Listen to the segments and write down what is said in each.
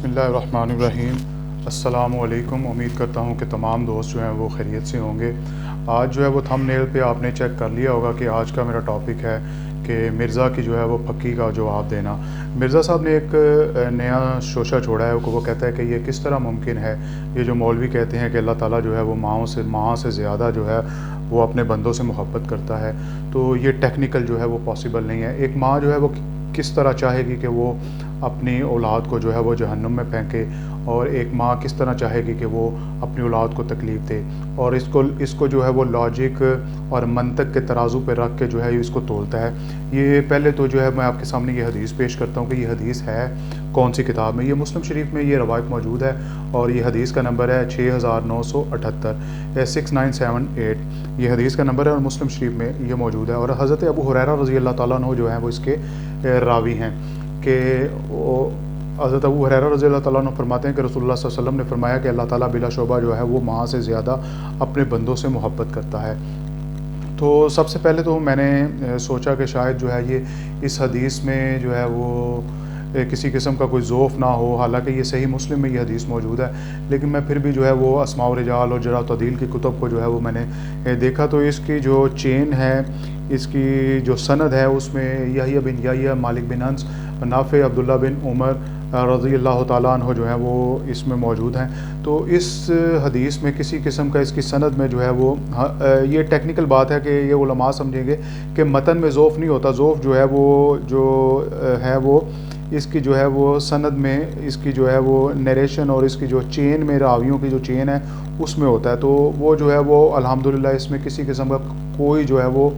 बिस्मिल्लाहिर्रहमानिर्रहीम। अस्सलामु अलैकुम। उम्मीद करता हूँ कि तमाम दोस्त जो हैं वो खैरियत से होंगे। आज जो है वो थंबनेल पे आपने चेक कर लिया होगा कि आज का मेरा टॉपिक है कि मिर्ज़ा की जो है वो फक्की का जवाब देना। मिर्ज़ा साहब ने एक नया शोशा छोड़ा है, वो कहता है कि ये किस तरह मुमकिन है, ये जो मौलवी कहते हैं कि अल्लाह ताला जो है वो माँ से ज़्यादा जो है वो अपने बंदों से मोहब्बत करता है, तो ये टेक्निकल जो है वो पॉसिबल नहीं है। एक माँ जो है वो किस तरह चाहेगी कि वो अपनी औलाद को जो है वो जहन्नुम में फेंके, और एक माँ किस तरह चाहेगी कि वो अपनी औलाद को तकलीफ़ दे, और इसको जो है वो लॉजिक और मंतक के तराजू पे रख के जो है इसको तोलता है। ये पहले तो जो है मैं आपके सामने ये हदीस पेश करता हूँ कि ये हदीस है कौन सी किताब में। ये मुस्लिम शरीफ में ये रवायत मौजूद है, और ये हदीस का नंबर है 6978 या 6978। ये हदीस का नंबर है और मुस्लिम शरीफ में ये मौजूद है। और हज़रत अबू हुरैरा रज़ी अल्लाह ताला अन्हु जो है वो इसके रावी हैं कि हज़रत अबू हुरैरा रज़ी अल्लाह ताला अन्हु फरमाते हैं कि रसूलुल्लाह सल्लल्लाहु अलैहि वसल्लम ने फरमाया कि अल्लाह ताला बिला शोबा जो है वो माँ से ज़्यादा अपने बंदों से मोहब्बत करता है। तो सबसे पहले तो मैंने सोचा कि शायद जो है ये इस हदीस में जो है वो किसी किस्म का कोई ज़ोफ़ ना हो, हालांकि ये सही मुस्लिम में ये हदीस मौजूद है, लेकिन मैं फिर भी जो है वो अस्मा व रिजाल और जरा तदील की कुतुब को जो है वो मैंने देखा, तो इसकी जो चेन है, इसकी जो सनद है, उसमें यहया बिन यहया, मालिक बिन अंस, नाफ़े, अब्दुल्ला बिन उमर रज़ी अल्लाह ताला अन्हु जो है वो इसमें मौजूद हैं। तो इस हदीस में किसी किस्म का इसकी सनद में जो है वो ये टेक्निकल बात है कि ये उलमा समझेंगे कि मतन में ज़ोफ़ नहीं होता। ज़ोफ़ जो है वो है वो इसकी जो है वो सनद में, इसकी जो है वो नरेशन और इसकी जो चेन में, रावियों की जो चेन है उसमें होता है। तो वो जो है वो अल्हम्दुलिल्लाह इसमें किसी किस्म का कोई जो है वो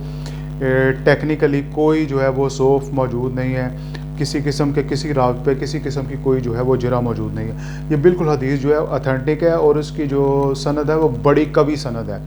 टेक्निकली कोई जो है वो ज़ोफ़ मौजूद नहीं है, किसी किस्म के किसी राव पे किसी किस्म की कोई जो है वो जरा मौजूद नहीं है। ये बिल्कुल हदीस जो है ऑथेंटिक है, और इसकी जो सनद है वो बड़ी कवी सनद है।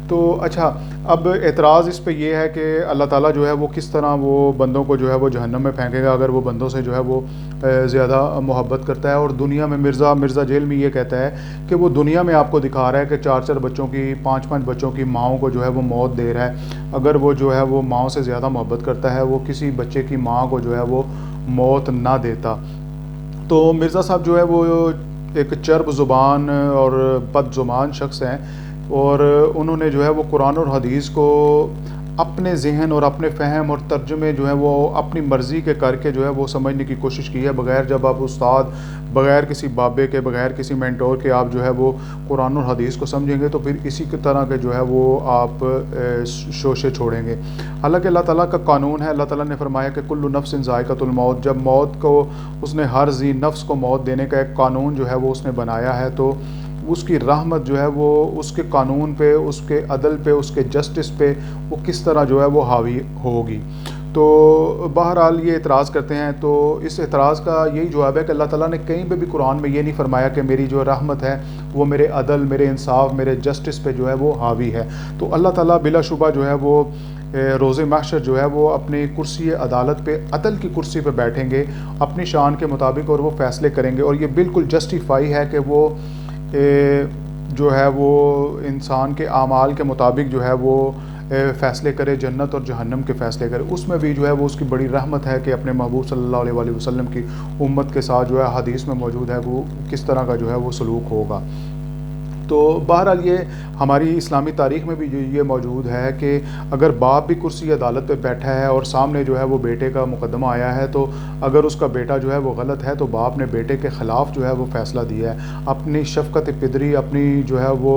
तो अच्छा, अब एतराज़ इस पे ये है कि अल्लाह ताला जो है वो किस तरह वो बंदों को जो है वो जहन्नम में फेंकेगा अगर वो बंदों से जो है वो ज़्यादा मोहब्बत करता है। और दुनिया में मिर्ज़ा जेल में ये कहता है कि वो दुनिया में आपको दिखा रहा है कि 4-4 बच्चों की, 5-5 बच्चों की माँओं को जो है वो मौत दे रहा है। अगर वो जो है वो माँओं से ज़्यादा मोहब्बत करता है, वो किसी बच्चे की माँ को जो है वो मौत ना देता। तो मिर्ज़ा साहब जो है वो एक चर्ब ज़ुबान और बदज़ुबान शख्स हैं, और उन्होंने जो है वो कुरान और हदीस को अपने ज़हन और अपने फ़हम और तर्जुमे जो है वो अपनी मर्ज़ी के करके जो है वो समझने की कोशिश की है, बग़ैर जब आप उस्ताद, बग़ैर किसी बाबे के, बग़ैर किसी मेंटोर के आप जो है वो कुरान और हदीस को समझेंगे तो फिर इसी की तरह के जो है वो आप शोशे छोड़ेंगे। हालांकि अल्लाह ताला का कानून है, अल्लाह ताला ने फरमाया कि कुल्लु नफ्सिन ज़ाइक़तुल मौत, जब मौत को उसने हर ज़ी नफ्स को मौत देने का एक कानून जो है वो उसने बनाया है, तो उसकी रहमत जो है वो उसके कानून पे, उसके अदल पे, उसके जस्टिस पे वो किस तरह जो है वो हावी होगी। तो बहरहाल ये एतराज़ करते हैं, तो इस एतराज़ का यही जवाब है कि अल्लाह ताला ने कहीं पे भी कुरान में ये नहीं फरमाया कि मेरी जो रहमत है वो मेरे अदल, मेरे इंसाफ, मेरे जस्टिस पे जो है वो हावी है। तो अल्लाह ताला बिलाशुबा जो है वो रोज़े महशर जो है वो अपनी कुर्सी अदालत पे, अदल की कुर्सी पे बैठेंगे अपनी शान के मुताबिक, और वो फ़ैसले करेंगे। और ये बिल्कुल जस्टिफाई है कि वो जो है वो इंसान के आमाल के मुताबिक जो है वो फ़ैसले करे, जन्नत और जहन्नम के फ़ैसले करे। उसमें भी जो है वो उसकी बड़ी रहमत है कि अपने महबूब सल्लल्लाहु अलैहि वसल्लम की उम्मत के साथ जो है हदीस में मौजूद है वो किस तरह का जो है वो सलूक होगा। तो बहरहाल ये हमारी इस्लामी तारीख़ में भी ये मौजूद है कि अगर बाप भी कुर्सी अदालत पे बैठा है और सामने जो है वो बेटे का मुकदमा आया है, तो अगर उसका बेटा जो है वो गलत है तो बाप ने बेटे के ख़िलाफ़ जो है वो फ़ैसला दिया है। अपनी शफ़क़त पिदरी, अपनी जो है वो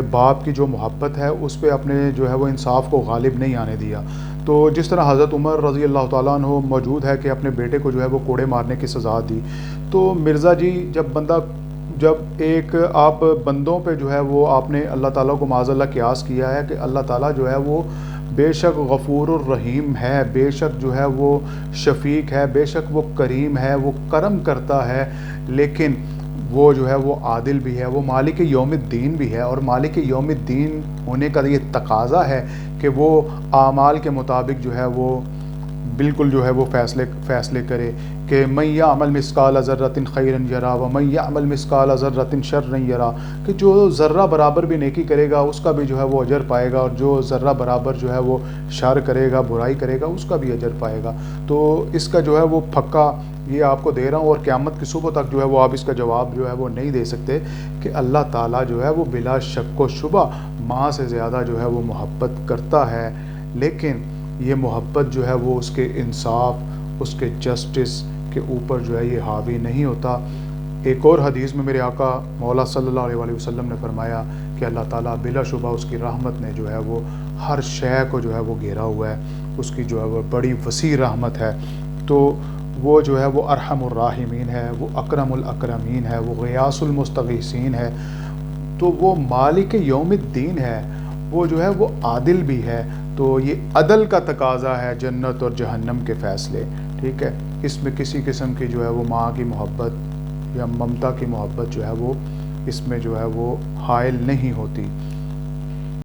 बाप की जो मोहब्बत है उस पर अपने जो है वो इंसाफ को गालिब नहीं आने दिया। तो जिस तरह हज़रत उमर रज़ी अल्लाह ताला अन्हु मौजूद है कि अपने बेटे को जो है वो कोड़े मारने की सज़ा दी। तो मिर्ज़ा जी, जब एक आप बंदों पे जो है वो आपने अल्लाह ताला को माज़अल्लाह क़ियास किया है कि अल्लाह ताला जो है वो बेशक गफ़ूरुर रहीम है, बेशक जो है वो शफ़ीक है, बेशक वो करीम है, वो करम करता है, लेकिन वो जो है वो आदिल भी है, वो मालिक यौमिद्दीन भी है। और मालिक यौमिद्दीन होने का ये तकाज़ा है कि वो आमाल के मुताबिक जो है वो बिल्कुल जो है वो फ़ैसले करे कि मैं यामल मिस्काल ज़र्रतिन खैरन यरा व मैं यामल मिस्काल ज़र्रतिन शर्रन यरा, कि जो ज़र्रा बराबर भी नेकी करेगा उसका भी जो है वो अजर पाएगा, और जो ज़र्रा बराबर जो है वो शर करेगा, बुराई करेगा, उसका भी अजर पाएगा। तो इसका जो है वो पक्का یہ آپ کو دے رہا ہوں، اور قیامت کی صبح تک جو ہے وہ آپ اس کا جواب جو ہے وہ نہیں دے سکتے کہ اللہ تعالیٰ جو ہے وہ بلا شک و شبہ ماں سے زیادہ جو ہے وہ محبت کرتا ہے، لیکن یہ محبت جو ہے وہ اس کے انصاف، اس کے جسٹس کے اوپر جو ہے یہ حاوی نہیں ہوتا۔ ایک اور حدیث میں میرے آقا مولا صلی اللہ علیہ وآلہ وسلم نے فرمایا کہ اللہ تعالیٰ بلا شبہ اس کی رحمت نے جو ہے وہ ہر شے کو جو ہے وہ گھیرا ہوا ہے، اس کی جو ہے وہ بڑی وسیع رحمت ہے۔ تو وہ جو ہے وہ ارحم الراحمین ہے، وہ اکرم الاکرمین ہے، وہ غیاث المستغیثین ہے، تو وہ مالک یوم الدین ہے، وہ جو ہے وہ عادل بھی ہے۔ تو یہ عدل کا تقاضا ہے جنت اور جہنم کے فیصلے، ٹھیک ہے۔ اس میں کسی قسم کی جو ہے وہ ماں کی محبت یا ممتا کی محبت جو ہے وہ اس میں جو ہے وہ حائل نہیں ہوتی۔